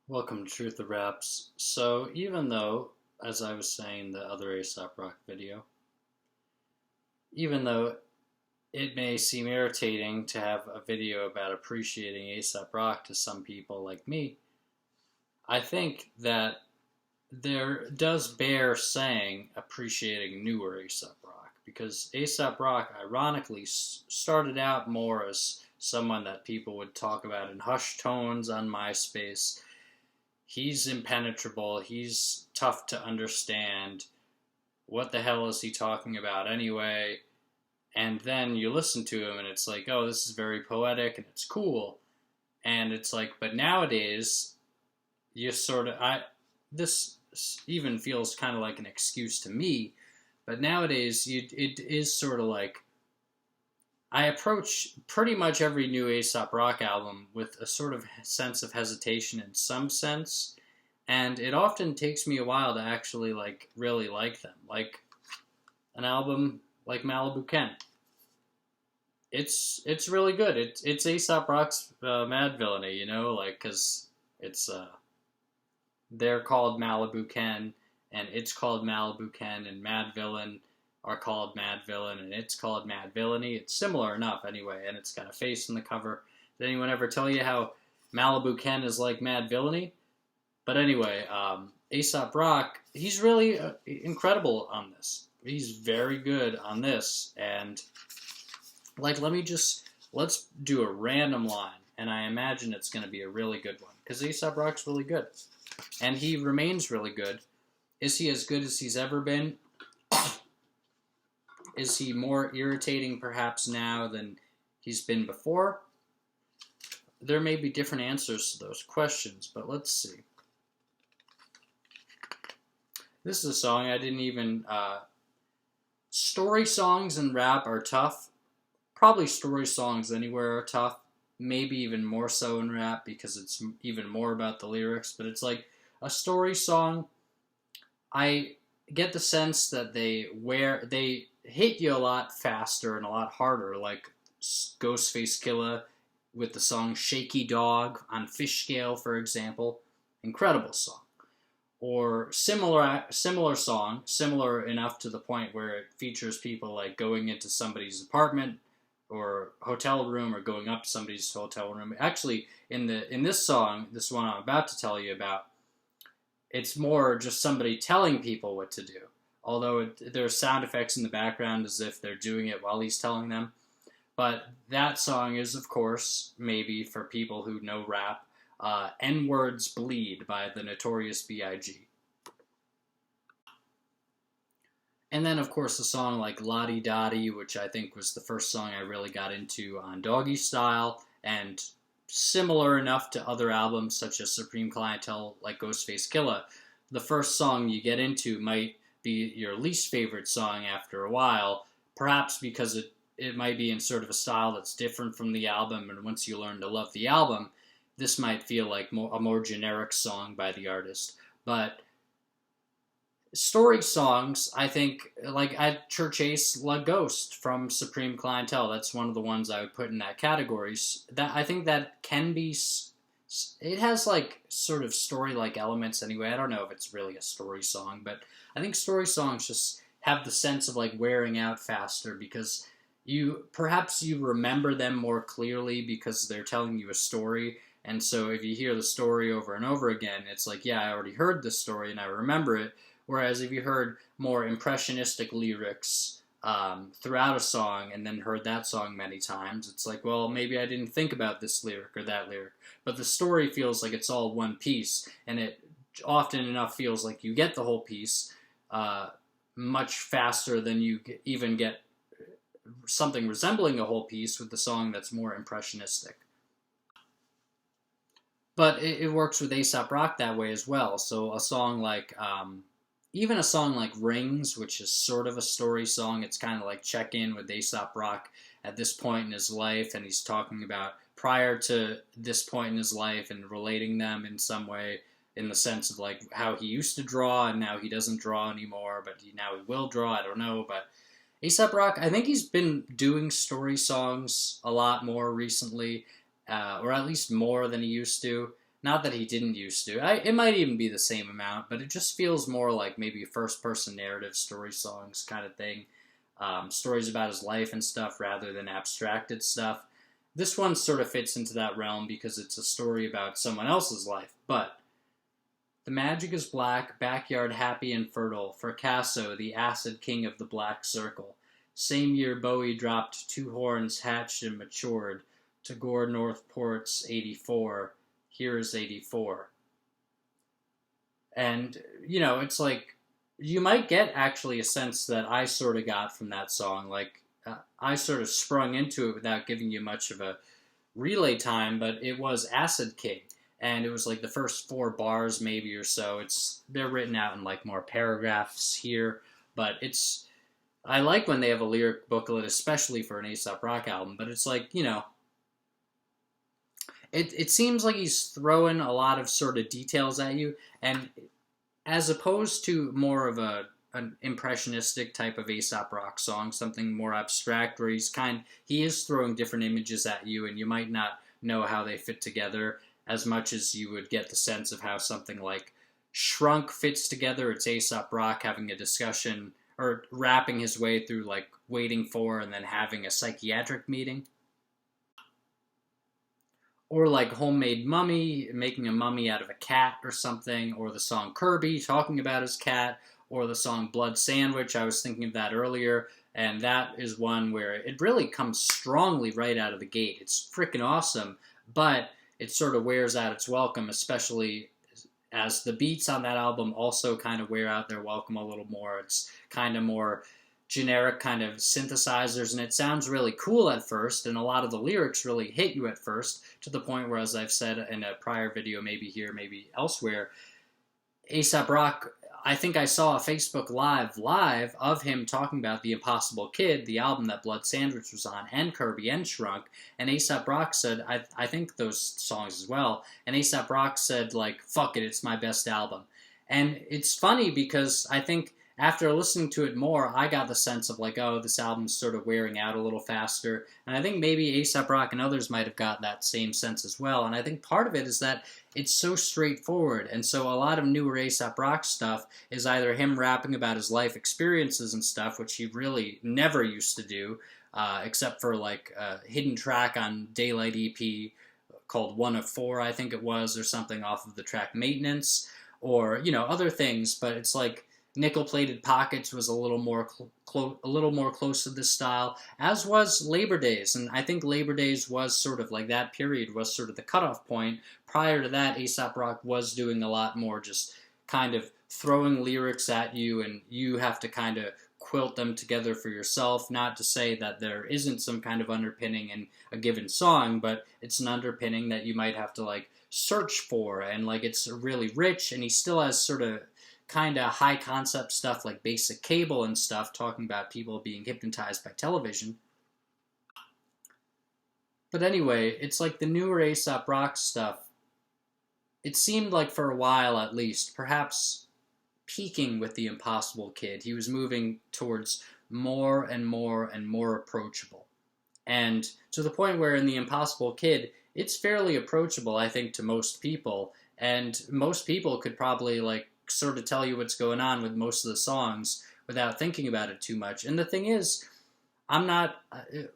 Welcome to Truth of Raps. So, even though, as I was saying in the other Aesop Rock video, even though it may seem irritating to have a video about appreciating Aesop Rock to some people like me, I think that there does bear saying appreciating newer Aesop Rock, because Aesop Rock ironically started out more as someone that people would talk about in hushed tones on MySpace. He's impenetrable. He's tough to understand. What the hell is he talking about anyway? And then you listen to him and it's like, oh, this is very poetic and it's cool. And it's like, but nowadays, you sort of, this even feels kind of like an excuse to me, but nowadays, it is sort of like, I approach pretty much every new Aesop Rock album with a sort of sense of hesitation in some sense, and it often takes me a while to actually really like them. Like an album like Malibu Ken. It's really good. It's Aesop Rock's Mad Villainy, because it's they're called Malibu Ken, and it's called Malibu Ken, and Mad Villain are called Mad Villain, and it's called Mad Villainy. It's similar enough anyway, and it's got a face in the cover. Did anyone ever tell you how Malibu Ken is like Mad Villainy? But anyway, Aesop Rock, he's really incredible on this. He's very good on this, and let's do a random line, and I imagine it's going to be a really good one, because Aesop Rock's really good, and he remains really good. Is he as good as he's ever been? Is he more irritating perhaps now than he's been before? There may be different answers to those questions, but let's see. This is a song I didn't even... story songs and rap are tough. Probably story songs anywhere are tough. Maybe even more so in rap because it's even more about the lyrics. But it's like a story song, I get the sense that they hit you a lot faster and a lot harder, like Ghostface Killah with the song Shaky Dog on Fish Scale, for example. Incredible song. Or similar song, similar enough to the point where it features people like going into somebody's apartment or hotel room or going up to somebody's hotel room. Actually, in this song, this one I'm about to tell you about, it's more just somebody telling people what to do. Although there's sound effects in the background as if they're doing it while he's telling them. But that song is, of course, maybe for people who know rap, N-Words Bleed by the Notorious B.I.G. And then, of course, a song like Lottie Dottie, which I think was the first song I really got into on Doggy Style, and similar enough to other albums such as Supreme Clientele like Ghostface Killah. The first song you get into might be your least favorite song after a while, perhaps because it might be in sort of a style that's different from the album, and once you learn to love the album, this might feel like a more generic song by the artist. But story songs, I think, like at Church Ace, La Ghost from Supreme Clientele, that's one of the ones I would put in that category. I think that can be, it has like sort of story-like elements anyway. I don't know if it's really a story song, but I think story songs just have the sense of like wearing out faster because perhaps you remember them more clearly because they're telling you a story. And so if you hear the story over and over again, it's like, yeah, I already heard this story and I remember it. Whereas if you heard more impressionistic lyrics throughout a song and then heard that song many times, it's like, well, maybe I didn't think about this lyric or that lyric. But the story feels like it's all one piece, and it often enough feels like you get the whole piece much faster than you even get something resembling a whole piece with the song that's more impressionistic. But it works with Aesop Rock that way as well. So a song like, even a song like Rings, which is sort of a story song, it's kind of like check-in with Aesop Rock at this point in his life, and he's talking about prior to this point in his life and relating them in some way in the sense of like how he used to draw and now he doesn't draw anymore, but now he will draw, I don't know. But Aesop Rock, I think he's been doing story songs a lot more recently, or at least more than he used to. Not that he didn't used to. It might even be the same amount, but it just feels more like maybe first-person narrative story songs kind of thing. Stories about his life and stuff rather than abstracted stuff. This one sort of fits into that realm because it's a story about someone else's life. But the magic is black, backyard happy and fertile, Fracasso, the acid king of the black circle. Same year Bowie dropped Two Horns, hatched and matured, to Gore Northport's 84. Here's 84. And, you know, it's like, you might get actually a sense that I sort of got from that song. Like, I sort of sprung into it without giving you much of a relay time, but it was Acid King. And it was like the first 4 bars maybe or so. They're written out in like more paragraphs here, but I like when they have a lyric booklet, especially for an Aesop Rock album, but it's like, you know, it seems like he's throwing a lot of sort of details at you, and as opposed to more of an impressionistic type of Aesop Rock song, something more abstract, where he is throwing different images at you, and you might not know how they fit together as much as you would get the sense of how something like Shrunk fits together. It's Aesop Rock having a discussion, or rapping his way through like waiting for and then having a psychiatric meeting. Or like Homemade Mummy, making a mummy out of a cat or something, or the song Kirby, talking about his cat, or the song Blood Sandwich. I was thinking of that earlier, and that is one where it really comes strongly right out of the gate. It's freaking awesome, but it sort of wears out its welcome, especially as the beats on that album also kind of wear out their welcome a little more. It's kind of more generic kind of synthesizers, and it sounds really cool at first, and a lot of the lyrics really hit you at first, to the point where, as I've said in a prior video, maybe here, maybe elsewhere, Aesop Rock, I think I saw a Facebook live of him talking about The Impossible Kid, the album that Blood Sandwich was on, and Kirby and Shrunk, and Aesop Rock said, I think those songs as well, and Aesop Rock said, like, fuck it, it's my best album. And it's funny because I think after listening to it more, I got the sense of like, oh, this album's sort of wearing out a little faster. And I think maybe Aesop Rock and others might have got that same sense as well. And I think part of it is that it's so straightforward. And so a lot of newer Aesop Rock stuff is either him rapping about his life experiences and stuff, which he really never used to do, except for like a hidden track on Daylight EP called One of Four, I think it was, or something off of the track Maintenance, or, you know, other things. But it's like, Nickel-Plated Pockets was a little more close to this style, as was Labor Days, and I think Labor Days was sort of like, that period was sort of the cutoff point. Prior to that, Aesop Rock was doing a lot more just kind of throwing lyrics at you, and you have to kind of quilt them together for yourself. Not to say that there isn't some kind of underpinning in a given song, but it's an underpinning that you might have to like search for, and like it's really rich, and he still has sort of kind of high concept stuff like Basic Cable and stuff, talking about people being hypnotized by television. But anyway, it's like the newer Aesop Rock stuff, it seemed like for a while at least, perhaps peaking with The Impossible Kid, he was moving towards more and more and more approachable. And to the point where in The Impossible Kid, it's fairly approachable, I think, to most people, and most people could probably like sort of tell you what's going on with most of the songs without thinking about it too much. And the thing is,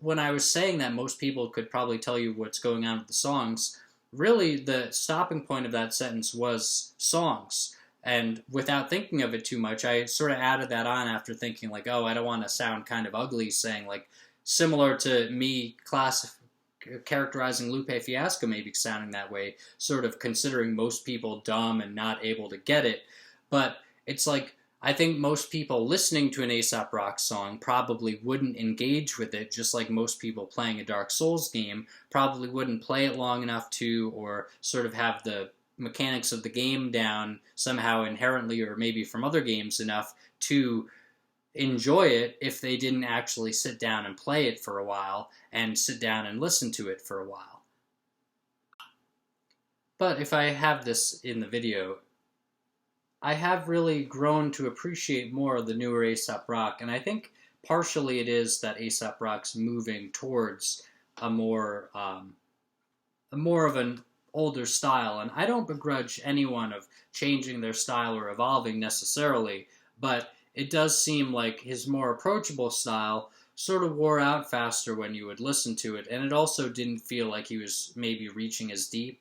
when I was saying that most people could probably tell you what's going on with the songs, really the stopping point of that sentence was songs. And without thinking of it too much, I sort of added that on after thinking like, oh, I don't want to sound kind of ugly saying like, similar to me characterizing Lupe Fiasco maybe sounding that way, sort of considering most people dumb and not able to get it. But it's like, I think most people listening to an Aesop Rock song probably wouldn't engage with it, just like most people playing a Dark Souls game probably wouldn't play it long enough to, or sort of have the mechanics of the game down somehow inherently, or maybe from other games enough to enjoy it if they didn't actually sit down and play it for a while and sit down and listen to it for a while. But if I have this in the video, I have really grown to appreciate more of the newer Aesop Rock, and I think partially it is that Aesop Rock's moving towards a more of an older style, and I don't begrudge anyone of changing their style or evolving necessarily, but it does seem like his more approachable style sort of wore out faster when you would listen to it, and it also didn't feel like he was maybe reaching as deep.